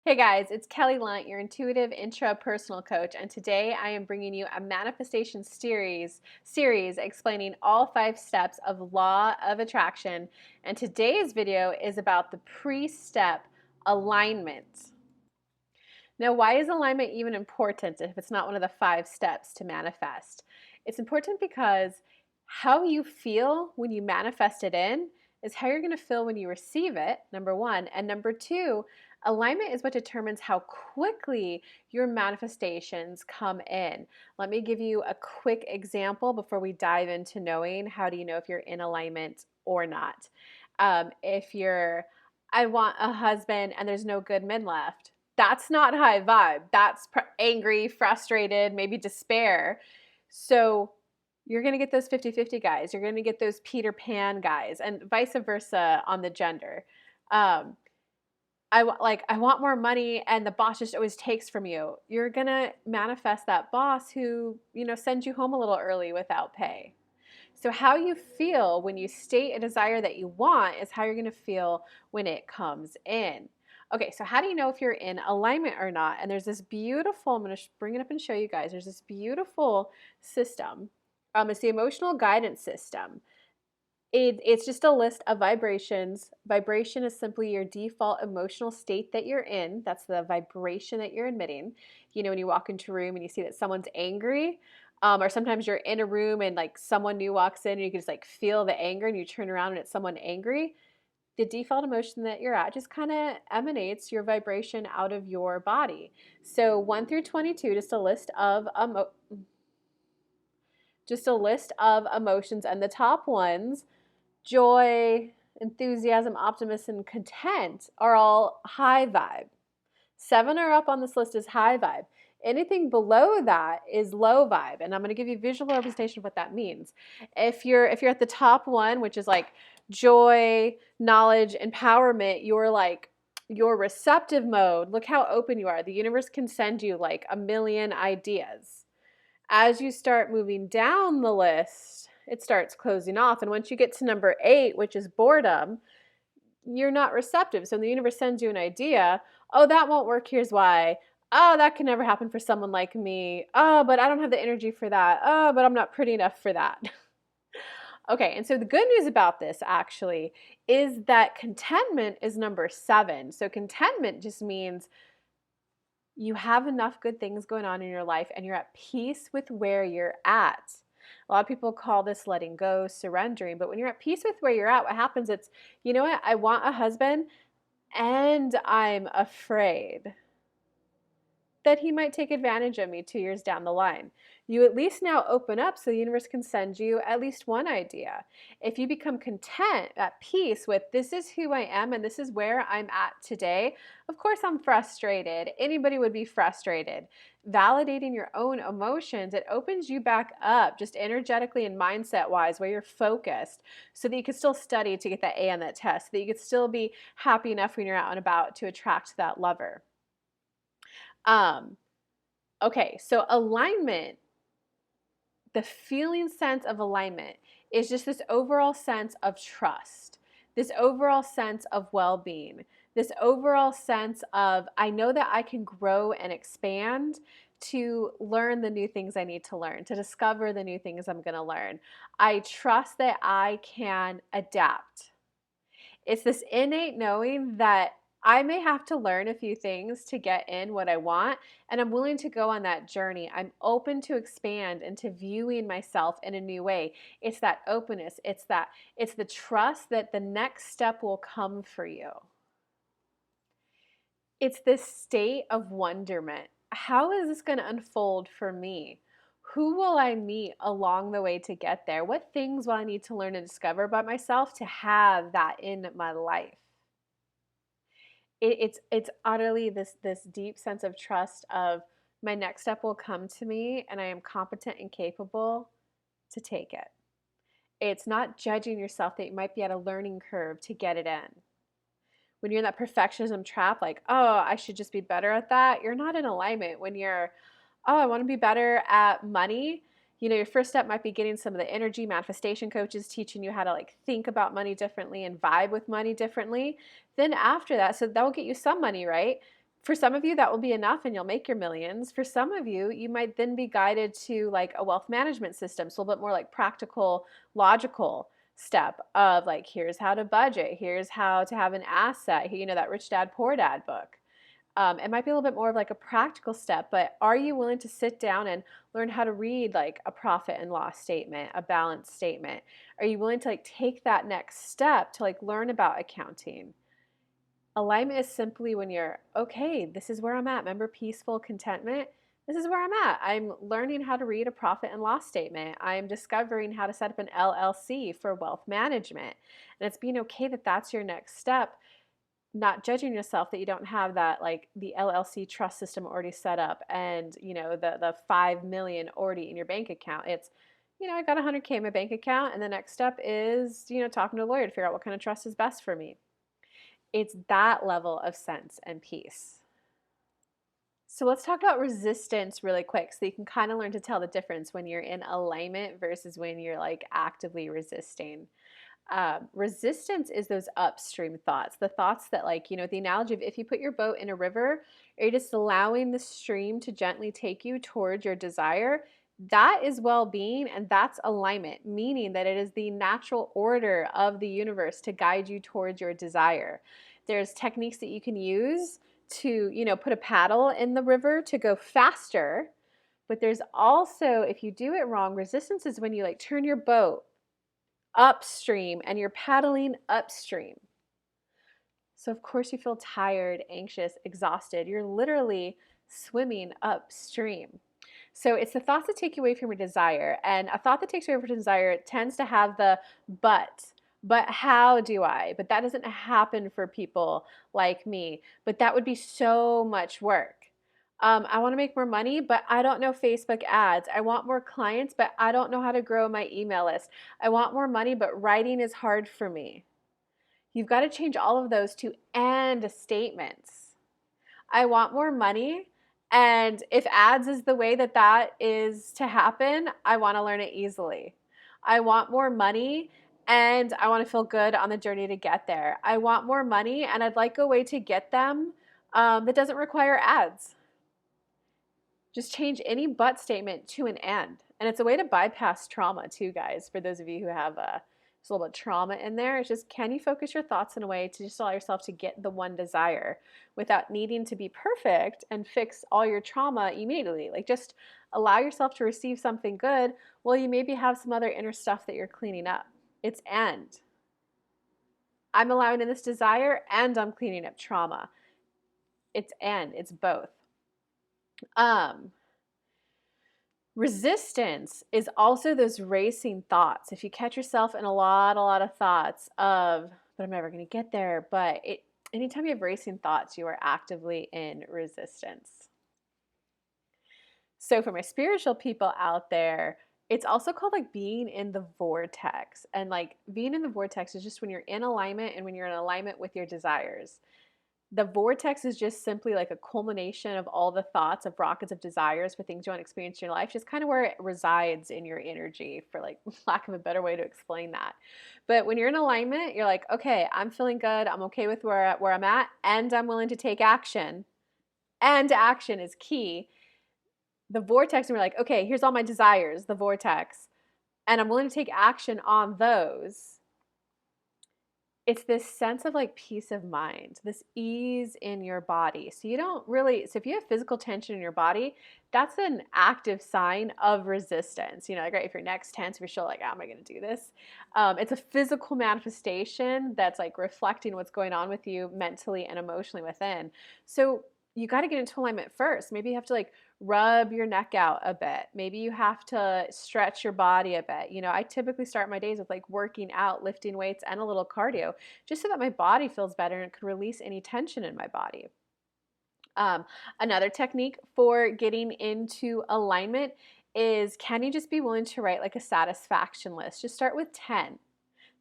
Hey guys, it's Kelly Lunt, your intuitive intro personal coach, and today I am bringing you a manifestation series explaining all 5 steps of law of attraction. And today's video is about the pre-step alignment. Now, why is alignment even important if it's not one of the 5 steps to manifest? It's important because how you feel when you manifest it in is how you're going to feel when you receive it, number one. And number two, alignment is what determines how quickly your manifestations come in. Let me give you a quick example before we dive into knowing how do you know if you're in alignment or not. If you're, I want a husband and there's no good men left, that's not high vibe. That's angry, frustrated, maybe despair. So you're going to get those 50-50 guys. You're going to get those Peter Pan guys and vice versa on the gender. Um, I want more money and the boss just always takes from you. You're going to manifest that boss who, sends you home a little early without pay. So how you feel when you state a desire that you want is how you're going to feel when it comes in. Okay, so how do you know if you're in alignment or not? And there's this beautiful, I'm going to bring it up and show you guys. There's this beautiful system. It's the emotional guidance system. It's just a list of vibrations. Vibration is simply your default emotional state that you're in. That's the vibration that you're emitting. When you walk into a room and you see that someone's angry, or sometimes you're in a room and like someone new walks in and you can just like feel the anger and you turn around and it's someone angry. The default emotion that you're at just kind of emanates your vibration out of your body. So 1 through 22, just a list of emotions, and the top ones, joy, enthusiasm, optimism, and content, are all high vibe. 7 or up on this list is high vibe. Anything below that is low vibe, and I'm going to give you a visual representation of what that means. If you're at the top one, which is like joy, knowledge, empowerment, your receptive mode. Look how open you are. The universe can send you like a million ideas. As you start moving down the list, it starts closing off, and once you get to number 8, which is boredom, you're not receptive. So the universe sends you an idea. Oh, that won't work. Here's why. Oh, that can never happen for someone like me. Oh, but I don't have the energy for that. Oh, but I'm not pretty enough for that. Okay, and so the good news about this actually is that contentment is number 7. So contentment just means you have enough good things going on in your life and you're at peace with where you're at. A lot of people call this letting go, surrendering, but when you're at peace with where you're at, what happens? It's, you know what? I want a husband and I'm afraid that he might take advantage of me 2 years down the line. You at least now open up so the universe can send you at least one idea. If you become content, at peace with this is who I am and this is where I'm at today, of course I'm frustrated. Anybody would be frustrated. Validating your own emotions, it opens you back up just energetically and mindset wise where you're focused so that you can still study to get that A on that test, so that you could still be happy enough when you're out and about to attract that lover. Um, okay, so alignment, the feeling sense of alignment is just this overall sense of trust, this overall sense of well-being, this overall sense of I know that I can grow and expand to learn the new things I need to learn, to discover the new things I'm going to learn. I trust that I can adapt. It's this innate knowing that I may have to learn a few things to get in what I want, and I'm willing to go on that journey. I'm open to expand and to viewing myself in a new way. It's that openness. It's the trust that the next step will come for you. It's this state of wonderment. How is this going to unfold for me? Who will I meet along the way to get there? What things will I need to learn and discover about myself to have that in my life? It's utterly this deep sense of trust of my next step will come to me and I am competent and capable to take it. It's not judging yourself that you might be at a learning curve to get it in. When you're in that perfectionism trap, like, oh, I should just be better at that, you're not in alignment. When you're, oh, I want to be better at money, your first step might be getting some of the energy manifestation coaches teaching you how to like think about money differently and vibe with money differently. Then after that, so that will get you some money, right? For some of you, that will be enough and you'll make your millions. For some of you, you might then be guided to like a wealth management system. So a little bit more like practical, logical step of like, here's how to budget, here's how to have an asset, you know, that Rich Dad, Poor Dad book. It might be a little bit more of like a practical step, but are you willing to sit down and learn how to read like a profit and loss statement, a balance statement? Are you willing to like take that next step to like learn about accounting? Alignment is simply when you're, okay, this is where I'm at. Remember peaceful contentment? This is where I'm at. I'm learning how to read a profit and loss statement. I'm discovering how to set up an LLC for wealth management. And it's being okay that that's your next step, not judging yourself that you don't have that, like the LLC trust system already set up and, you know, the 5 million already in your bank account. It's, you know, I got 100K in my bank account, and the next step is, you know, talking to a lawyer to figure out what kind of trust is best for me. It's that level of sense and peace. So let's talk about resistance really quick so you can kind of learn to tell the difference when you're in alignment versus when you're like actively resisting. Resistance is those upstream thoughts, the thoughts that, like, you know, the analogy of if you put your boat in a river, you're just allowing the stream to gently take you towards your desire. That is well-being, and that's alignment, meaning that it is the natural order of the universe to guide you towards your desire. There's techniques that you can use to, you know, put a paddle in the river to go faster, but there's also, if you do it wrong, resistance is when you like turn your boat upstream and you're paddling upstream. So of course you feel tired, anxious, exhausted. You're literally swimming upstream. So it's the thoughts that take you away from your desire. And a thought that takes you away from your desire tends to have the but how do I? But that doesn't happen for people like me. But that would be so much work. I want to make more money, but I don't know Facebook ads. I want more clients, but I don't know how to grow my email list. I want more money, but writing is hard for me. You've got to change all of those to and statements. I want more money, and if ads is the way that that is to happen, I want to learn it easily. I want more money, and I want to feel good on the journey to get there. I want more money, and I'd like a way to get them that doesn't require ads. Just change any but statement to an and. And it's a way to bypass trauma too, guys, for those of you who have just a little bit of trauma in there. It's just, can you focus your thoughts in a way to just allow yourself to get the one desire without needing to be perfect and fix all your trauma immediately? Like, just allow yourself to receive something good while you maybe have some other inner stuff that you're cleaning up. It's and. I'm allowing in this desire and I'm cleaning up trauma. It's and. It's both. Resistance is also those racing thoughts. If you catch yourself in a lot of thoughts of, but I'm never going to get there. But anytime you have racing thoughts, you are actively in resistance. So for my spiritual people out there, it's also called like being in the vortex. And like being in the vortex is just when you're in alignment and when you're in alignment with your desires. The vortex is just simply like a culmination of all the thoughts of rockets of desires for things you want to experience in your life, just kind of where it resides in your energy, for like lack of a better way to explain that. But when you're in alignment, you're like, okay, I'm feeling good. I'm okay with where I'm at, and I'm willing to take action. And action is key. The vortex, and we're like, okay, here's all my desires, the vortex, and I'm willing to take action on those. It's this sense of like peace of mind, this ease in your body. So you don't really, so if you have physical tension in your body, that's an active sign of resistance. You know, like, right, if your neck's tense, if you're still like, how am I going to do this? It's a physical manifestation that's like reflecting what's going on with you mentally and emotionally within. So you got to get into alignment first. Maybe you have to like rub your neck out a bit. Maybe you have to stretch your body a bit. You know, I typically start my days with like working out, lifting weights, and a little cardio, just so that my body feels better and can release any tension in my body. Another technique for getting into alignment is, can you just be willing to write like a satisfaction list? Just start with 10.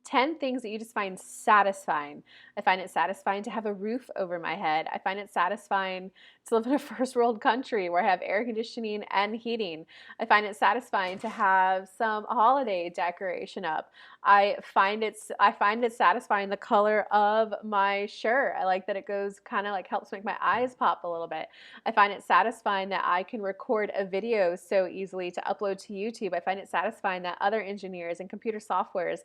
10 things that you just find satisfying. I find it satisfying to have a roof over my head. I find it satisfying to live in a first world country where I have air conditioning and heating. I find it satisfying to have some holiday decoration up. I find it satisfying, the color of my shirt. I like that it goes kind of like helps make my eyes pop a little bit. I find it satisfying that I can record a video so easily to upload to YouTube. I find it satisfying that other engineers and software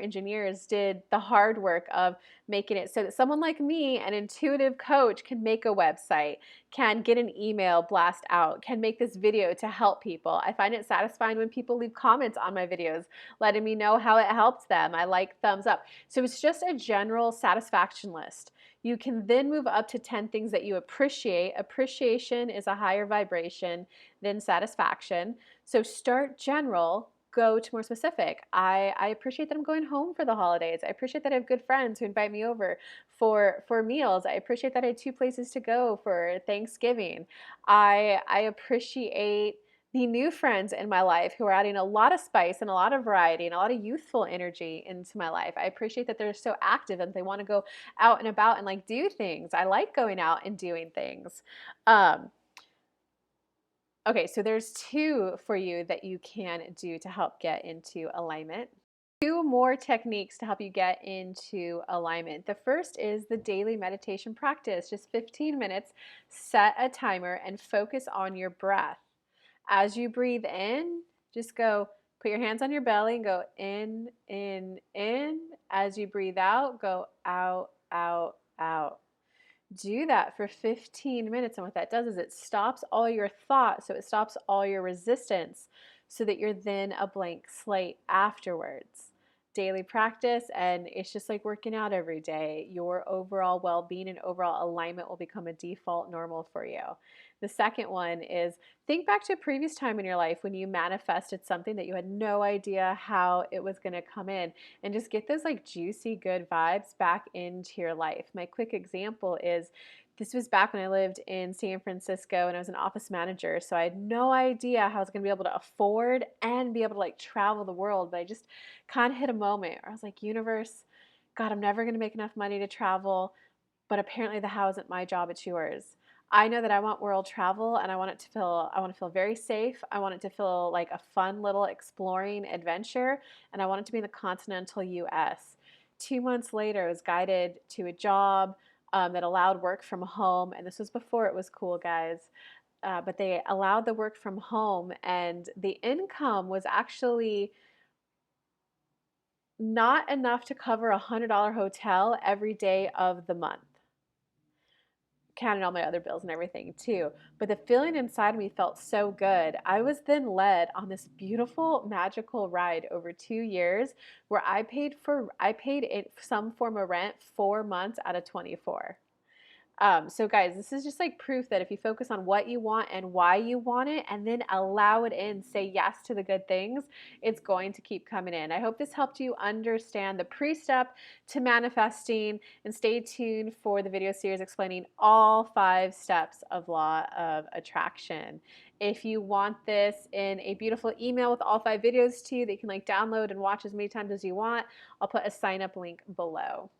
engineers did the hard work of making it so that someone like me, an intuitive coach, can make a website, can get an email blast out, can make this video to help people. I find it satisfying when people leave comments on my videos letting me know how it helps them. I like thumbs up. So it's just a general satisfaction list. You can then move up to 10 things that you appreciate. Appreciation is a higher vibration than satisfaction. So start general, go to more specific. I appreciate that I'm going home for the holidays. I appreciate that I have good friends who invite me over for meals. I appreciate that I have 2 places to go for Thanksgiving. I appreciate the new friends in my life who are adding a lot of spice and a lot of variety and a lot of youthful energy into my life. I appreciate that they're so active and they want to go out and about and like do things. I like going out and doing things. Okay, so there's 2 for you that you can do to help get into alignment. 2 more techniques to help you get into alignment. The first is the daily meditation practice, just 15 minutes. Set a timer and focus on your breath. As you breathe in, just go, put your hands on your belly and go in, in, in. As you breathe out, go out, out, out. Do that for 15 minutes. And what that does is it stops all your thoughts. So it stops all your resistance so that you're then a blank slate afterwards. Daily practice, and it's just like working out every day. Your overall well-being and overall alignment will become a default normal for you. The second one is think back to a previous time in your life when you manifested something that you had no idea how it was going to come in, and just get those like juicy good vibes back into your life. My quick example is this was back when I lived in San Francisco and I was an office manager. So I had no idea how I was going to be able to afford and be able to like travel the world. But I just kind of hit a moment where I was like, universe, God, I'm never going to make enough money to travel. But apparently the how isn't my job, it's yours. I know that I want world travel and I want to feel very safe. I want it to feel like a fun little exploring adventure, and I want it to be in the continental US. 2 months later, I was guided to a job that allowed work from home, and this was before it was cool, guys. But they allowed the work from home, and the income was actually not enough to cover a $100 hotel every day of the month, counting all my other bills and everything too. But the feeling inside me felt so good. I was then led on this beautiful, magical ride over 2 years where I paid some form of rent 4 months out of 24. So guys, this is just like proof that if you focus on what you want and why you want it and then allow it in, say yes to the good things, it's going to keep coming in. I hope this helped you understand the pre-step to manifesting, and stay tuned for the video series explaining all 5 steps of law of attraction. If you want this in a beautiful email with all 5 videos to you that you can like download and watch as many times as you want, I'll put a sign up link below.